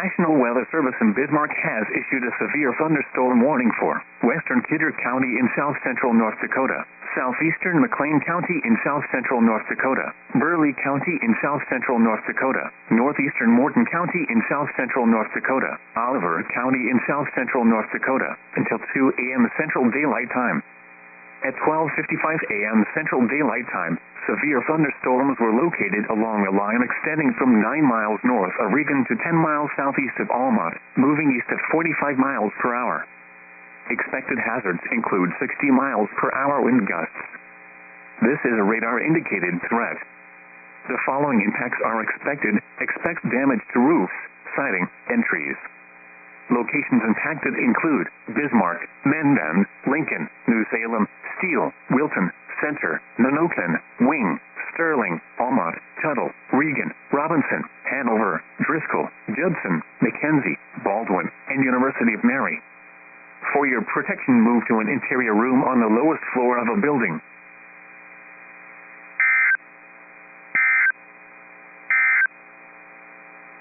National Weather Service in Bismarck has issued a severe thunderstorm warning for western Kidder County in south-central North Dakota, southeastern McLean County in south-central North Dakota, Burleigh County in south-central North Dakota, northeastern Morton County in south-central North Dakota, Oliver County in south-central North Dakota, until 2 a.m. Central Daylight Time. At 12:55 a.m. Central Daylight Time, severe thunderstorms were located along a line extending from 9 miles north of Regan to 10 miles southeast of Almont, moving east at 45 miles per hour. Expected hazards include 60 miles per hour wind gusts. This is a radar-indicated threat. The following impacts are expected. Expect damage to roofs, siding, and trees. Locations impacted include Bismarck, Mendon, Lincoln, New Salem, Steele, Wilton, Center, Nanokan, Wing, Sterling, Almont, Tuttle, Regan, Robinson, Hanover, Driscoll, Judson, McKenzie, Baldwin, and University of Mary. For your protection, move to an interior room on the lowest floor of a building.